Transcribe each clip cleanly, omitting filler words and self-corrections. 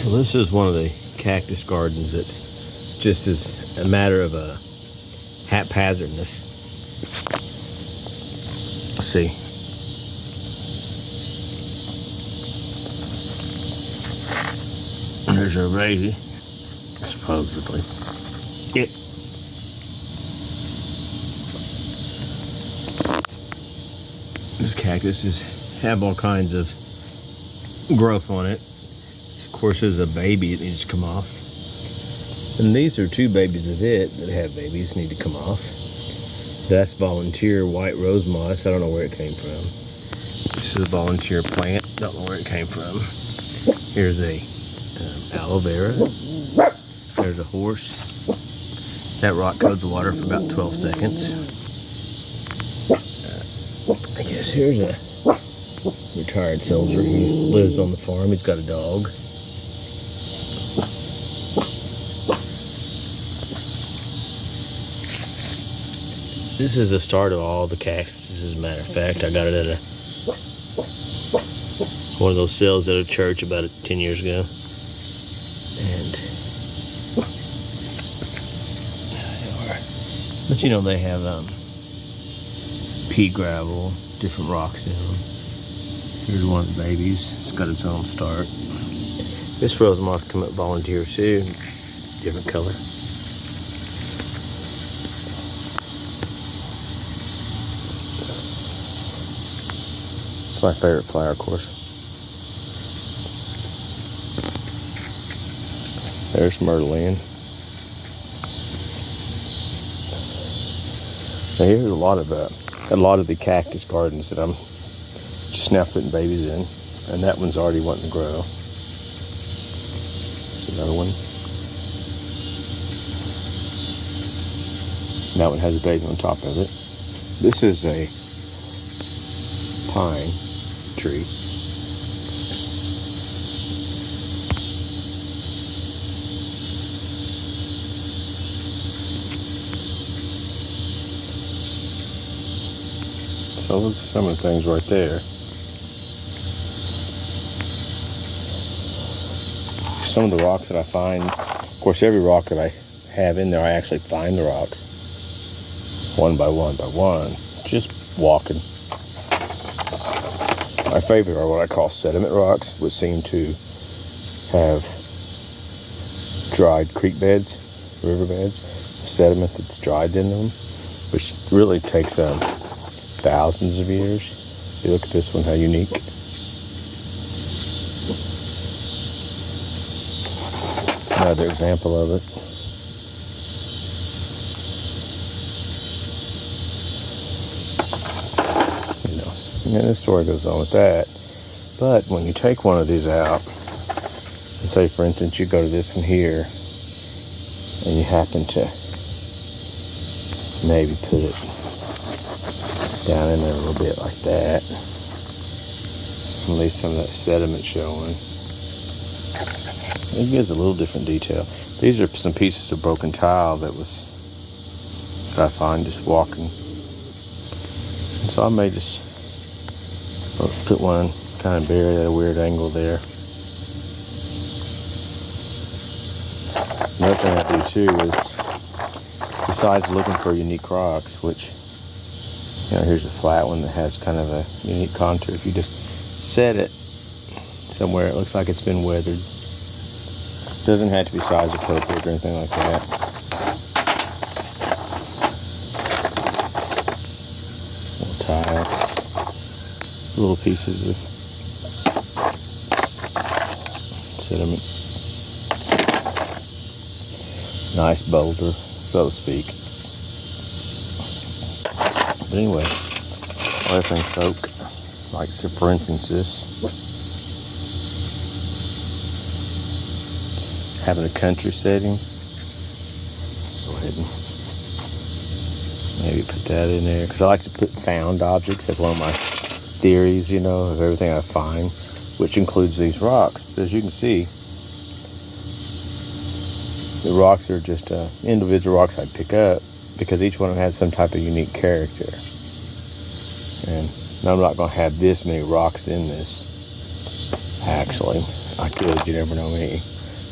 Well, this is one of the cactus gardens that's just as a matter of haphazardness. Let's see. There's a baby, supposedly. This cactus have all kinds of growth on it. Of course, there's a baby that needs to come off. And these are two babies of it that have babies need to come off. That's volunteer white rose moss. I don't know where it came from. This is a volunteer plant. Don't know where it came from. Here's a aloe vera. There's a horse. That rock coats water for about 12 seconds. I guess here's a retired soldier who lives on the farm. He's got a dog. This is the start of all the cactuses, as a matter of fact. I got it at one of those sales at a church about 10 years ago. And but you know, they have pea gravel, different rocks in them. Here's one of the babies. It's got its own start. This rose moss come up volunteer too, different color. It's my favorite flower, of course. There's myrtlean. Now here's a lot of the cactus gardens that I'm just now putting babies in, and that one's already wanting to grow. There's another one. That one has a baby on top of it. This is a pine tree. So look at some of the things right there. Some of the rocks that I find, of course every rock that I have in there, I actually find the rocks. One by one by one. Just walking. My favorite are what I call sediment rocks, which seem to have dried creek beds, river beds, sediment that's dried in them, which really takes thousands of years. See, look at this one, how unique. Another example of it. You know, and the story goes on with that. But when you take one of these out, and say for instance you go to this one here, and you happen to maybe put it down in there a little bit like that, at least some of that sediment showing. It gives a little different detail. These are some pieces of broken tile that I find just walking. And so I may just put one, kind of bury at a weird angle there. Another thing I do too is, besides looking for unique rocks, which, you know, here's a flat one that has kind of a unique contour. If you just set it somewhere, it looks like it's been weathered. Doesn't have to be size appropriate or anything like that. Little tile, little pieces of sediment. Nice boulder, so to speak. But anyway, everything soak. Like, so for instance, this. Having a country setting. Go ahead and maybe put that in there. Because I like to put found objects. That's one of my theories, you know, of everything I find, which includes these rocks. As you can see, the rocks are just individual rocks I pick up, because each one of them has some type of unique character. And I'm not going to have this many rocks in this. Actually, I could. You never know me.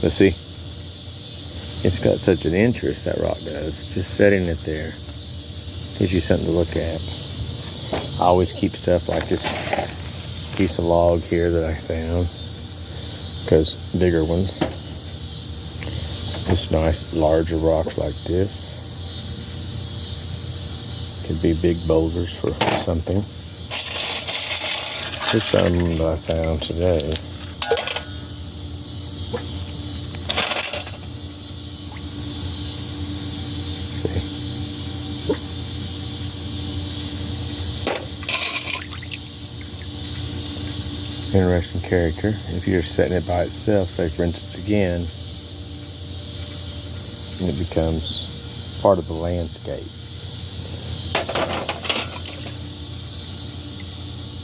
But see, it's got such an interest, that rock does. Just setting it there gives you something to look at. I always keep stuff like this piece of log here that I found, because bigger ones, just nice larger rocks like this, could be big boulders for something. Here's some that I found today. Interesting character. If you're setting it by itself, say for instance again, and it becomes part of the landscape.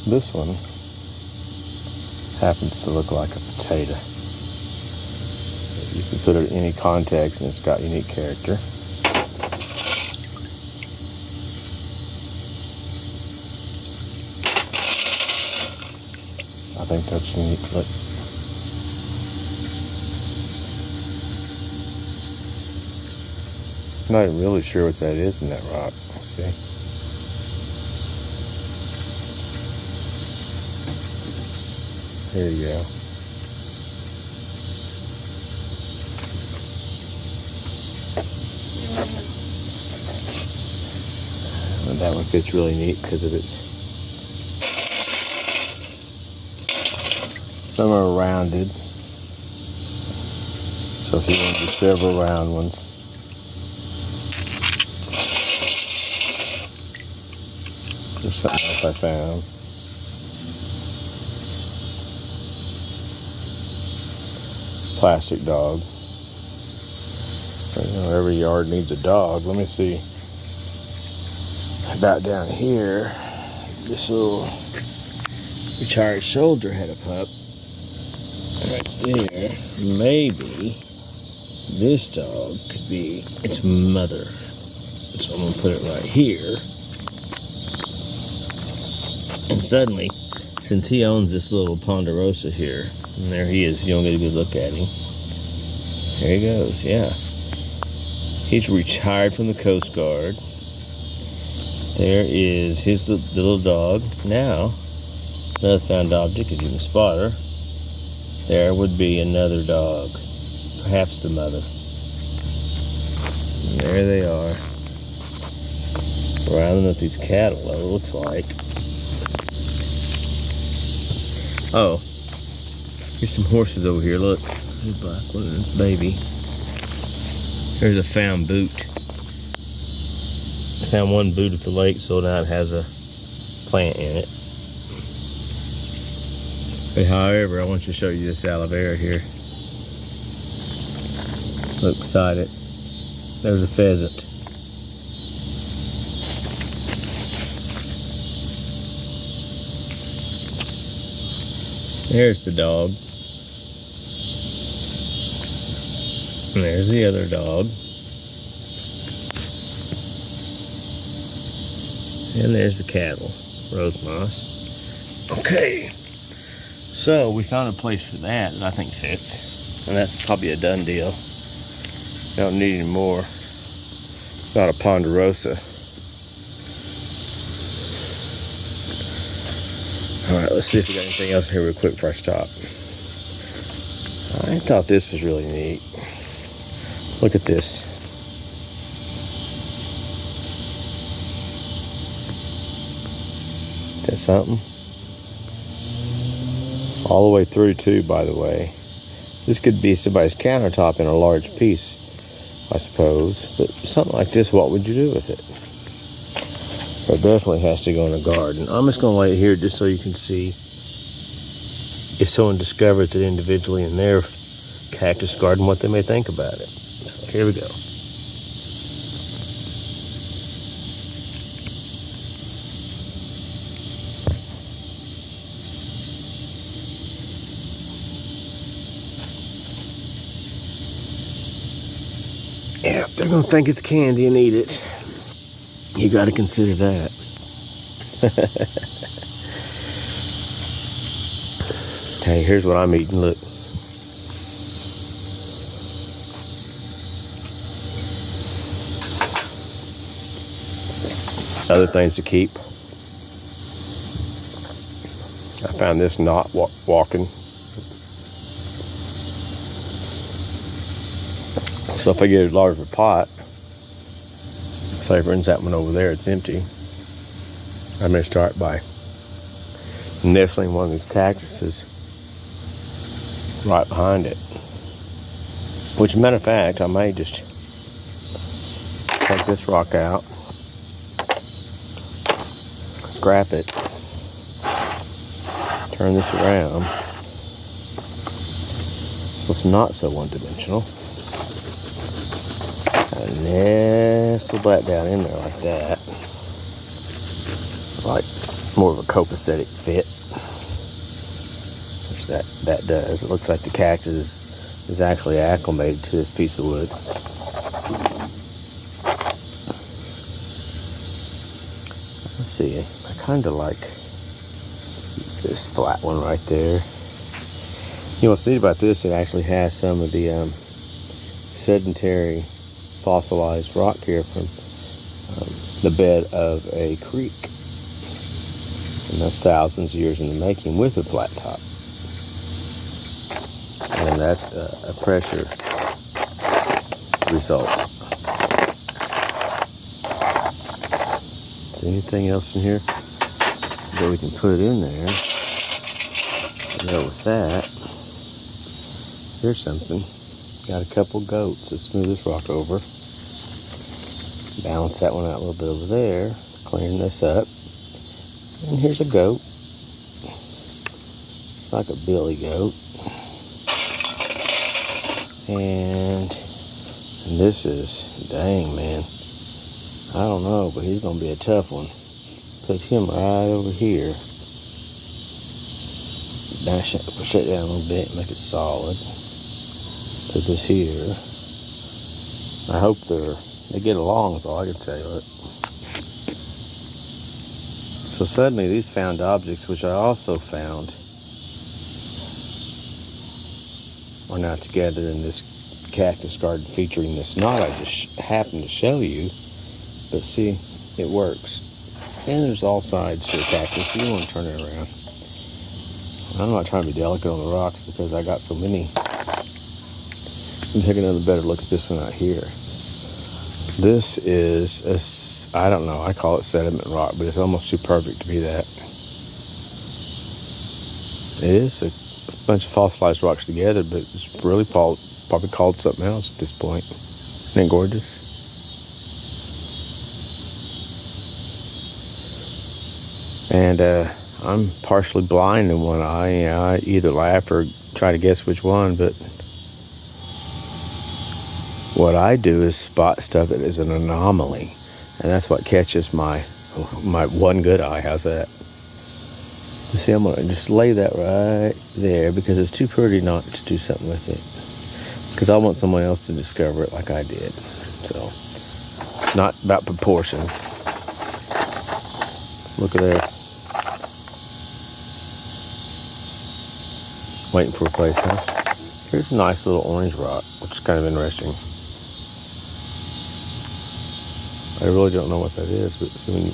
This one happens to look like a potato. You can put it in any context and it's got unique character. I think that's unique. Look. I'm not really sure what that is in that rock. See? There you go. And that one fits really neat because of its. Some are rounded, so if you want to do several round ones. There's something else I found. Plastic dog. You know, every yard needs a dog. Let me see. About down here, this little retired soldier had a pup. Right there, maybe this dog could be its mother. So I'm going to put it right here. And suddenly, since he owns this little ponderosa here, and there he is, you don't get a good look at him. There he goes, yeah. He's retired from the Coast Guard. There is his little dog. Now, another found object, as you can spot her. There would be another dog, perhaps the mother. And there they are, rounding up these cattle, it looks like. Oh, here's some horses over here, look. There's a black one and its baby. There's a found boot. I found one boot at the lake, so now it has a plant in it. But however, I want to show you this aloe vera here. Look beside it. There's a pheasant. There's the dog. And there's the other dog. And there's the cattle. Rose moss. Okay. So we found a place for that I think fits. And that's probably a done deal. Don't need any more. It's not a ponderosa. Alright, let's see if we got anything else here real quick before I stop. I thought this was really neat. Look at this. That's something. All the way through too, by the way. This could be somebody's countertop in a large piece, I suppose. But something like this, what would you do with it? It definitely has to go in a garden. I'm just going to lay it here just so you can see if someone discovers it individually in their cactus garden, what they may think about it. Here we go. Yeah, they're going to think it's candy and eat it. You got to consider that. Hey, here's what I'm eating. Look. other things to keep. I found this not walking. So if I get a larger pot, say for instance that one over there, it's empty, I may start by nestling one of these cactuses right behind it. Which, matter of fact, I may just take this rock out, scrap it, turn this around so it's not so one-dimensional, and nestle that down in there like that, like more of a copacetic fit, which that does. It looks like the cactus is actually acclimated to this piece of wood. Let's see, I kind of like this flat one right there. You know what's neat about this, it actually has some of the sedentary fossilized rock here from the bed of a creek. And that's thousands of years in the making with a flat top. And that's a pressure result. Is there anything else in here that we can put in there? Go with that. Here's something. Got a couple goats. Let's smooth this rock over. Balance that one out a little bit over there. Clean this up. And here's a goat. It's like a billy goat. And this is, dang man, I don't know, but he's going to be a tough one. Put him right over here. Push it down a little bit, make it solid. Put this here. I hope they get along, is all I can tell you. So suddenly these found objects, which I also found, are now together in this cactus garden featuring this knot I just happened to show you. But see, it works. And there's all sides to a cactus. You want to turn it around. I'm not trying to be delicate on the rocks because I got so many. Let me take another better look at this one out here. This is, I don't know, I call it sediment rock, but it's almost too perfect to be that. It is a bunch of fossilized rocks together, but it's really probably called something else at this point. Isn't it gorgeous? And I'm partially blind in one eye. I either laugh or try to guess which one, but what I do is spot stuff that is an anomaly, and that's what catches my one good eye. How's that? You see, I'm gonna just lay that right there because it's too pretty not to do something with it, because I want someone else to discover it like I did. So it's not about proportion. Look at there. Waiting for a place, huh? Here's a nice little orange rock, which is kind of interesting. I really don't know what that is, but see when you,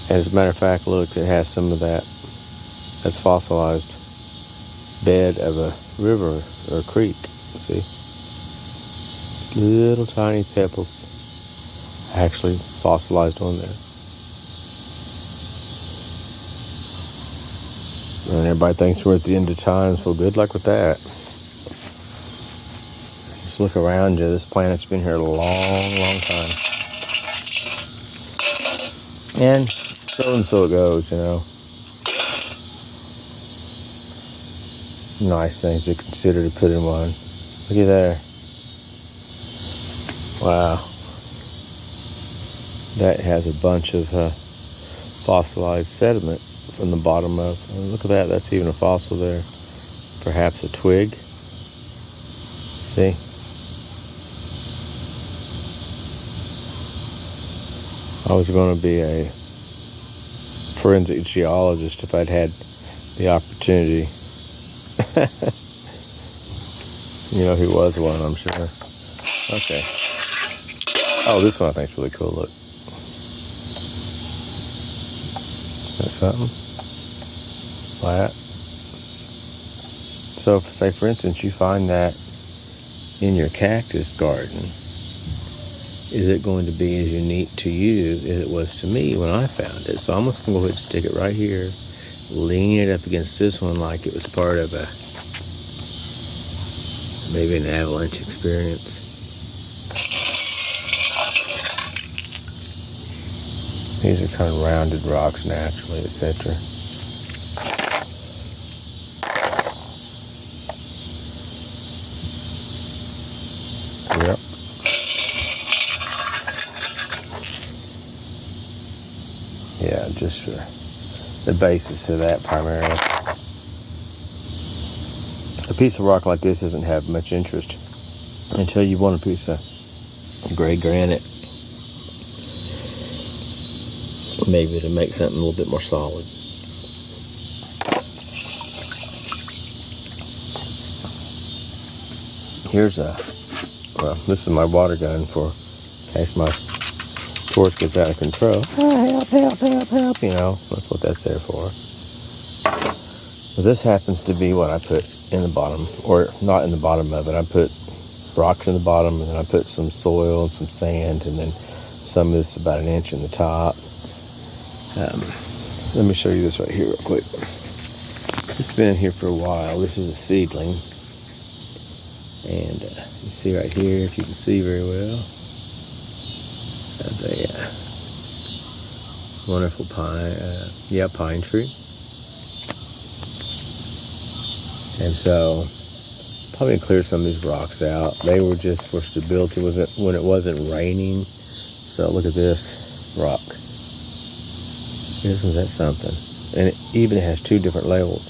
and as a matter of fact, look, it has some of that. That's fossilized bed of a river or a creek. See, little tiny pebbles actually fossilized on there. And everybody thinks we're at the end of times. Well, good luck with that. Just look around you. This planet's been here a long, long time. And so it goes, you know. Nice things to consider to put in one. Look at there. Wow. That has a bunch of fossilized sediment from the bottom of. Look at that. That's even a fossil there. Perhaps a twig. See? I was going to be a forensic geologist if I'd had the opportunity. You know, he was one, I'm sure. Okay. Oh, this one I think is really cool. Look. That's something. Flat. So, say for instance, you find that in your cactus garden, is it going to be as unique to you as it was to me when I found it? So I'm just going to go ahead and stick it right here, lean it up against this one like it was part of maybe an avalanche experience. These are kind of rounded rocks naturally, etc. Yep. Yeah, just for the basis of that primarily. A piece of rock like this doesn't have much interest until you want a piece of gray granite. Maybe to make something a little bit more solid. Here's this is my water gun for in case my torch gets out of control. Oh, help, you know, that's what that's there for. But this happens to be what I put in the bottom, or not in the bottom of it. I put rocks in the bottom, and then I put some soil and some sand, and then some of this about an inch in the top. Let me show you this right here real quick. It's been in here for a while. This is a seedling. And you see right here, if you can see very well, that's a wonderful pine tree. And so, probably clear some of these rocks out. They were just for stability when it wasn't raining. So look at this rock. Isn't that something? And it even has two different levels.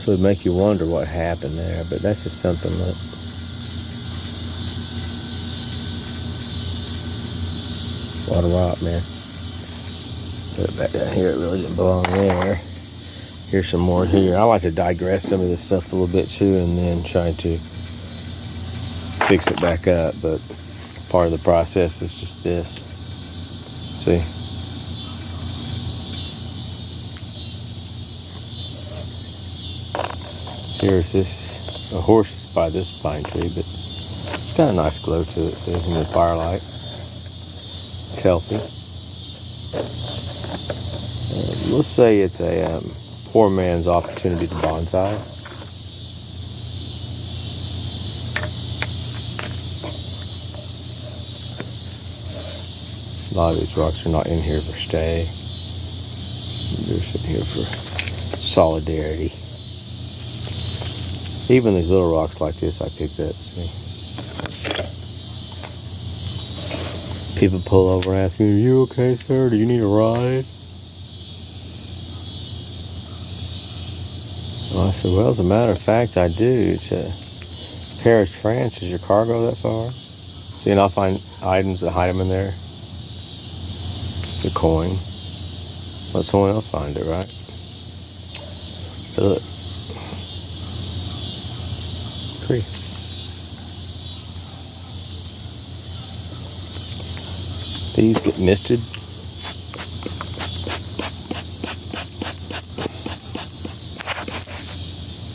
So it'd make you wonder what happened there, but that's just something that... What a rock, man. Put it back down here, it really didn't belong there. Here's some more here. I like to digress some of this stuff a little bit too, and then try to fix it back up, but part of the process is just this. See? Here's this, a horse by this pine tree, but it's got a nice glow to it, see, in the firelight. It's healthy. Let's say it's a poor man's opportunity to bonsai. A lot of these rocks are not in here for stay. They're sitting here for solidarity. Even these little rocks like this I picked up, see. People pull over and ask me, "Are you okay, sir? Do you need a ride?" Well, I said, well, as a matter of fact, I do. To Paris, France. Is your car go that far? See, and I'll find items that hide them in there. The coin. Let someone else find it, right? But look. Tree. These get misted.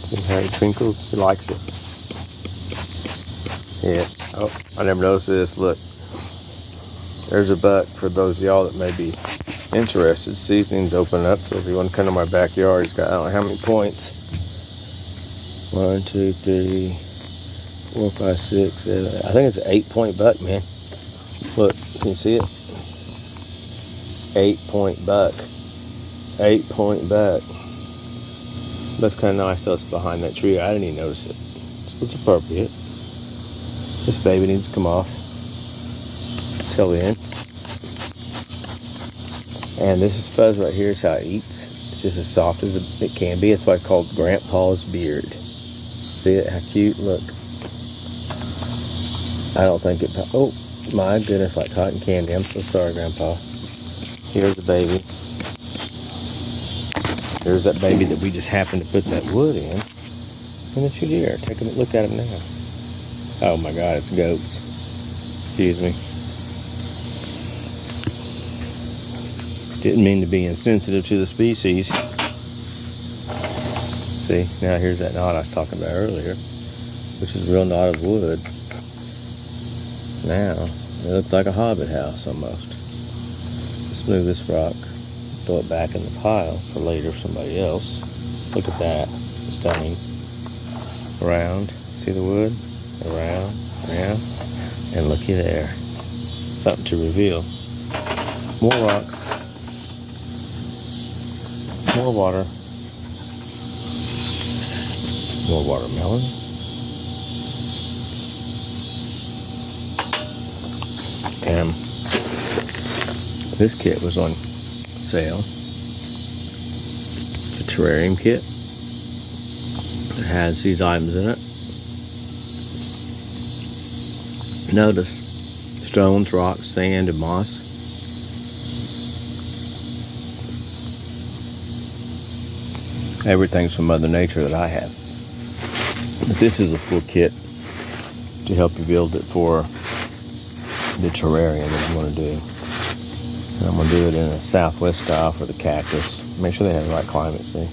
See how he twinkles? He likes it. Yeah. Oh, I never noticed this. Look. There's a buck for those of y'all that may be interested. Seasoning's open up, so if you want to come to my backyard, he's got I don't know how many points. 1, 2, 3, 4, 5, 6, 7. I think it's an 8-point buck, man. Look, can you see it? 8-point buck. 8-point buck. That's kind of nice. That's behind that tree. I didn't even notice it. So it's appropriate. This baby needs to come off till the end. And this is fuzz right here is how it eats. It's just as soft as it can be. It's why it's called Grandpa's beard. See it? How cute? Look. I don't think it... Oh, my goodness, like cotton candy. I'm so sorry, Grandpa. Here's the baby. Here's that baby that we just happened to put that wood in. And the deer. Take a look at it now. Oh my God, it's goats. Excuse me. Didn't mean to be insensitive to the species. See, now here's that knot I was talking about earlier, which is a real knot of wood. Now, it looks like a hobbit house almost. Let's move this rock, throw it back in the pile for later for somebody else. Look at that, stunning. Around, see the wood? Around, and looky there. Something to reveal. More rocks. More water. More watermelon. And this kit was on sale. It's a terrarium kit. It has these items in it. Notice stones, rocks, sand, and moss. Everything's from Mother Nature that I have. But this is a full kit to help you build it for the terrarium that you want to do. And I'm going to do it in a Southwest style for the cactus. Make sure they have the right climate, see?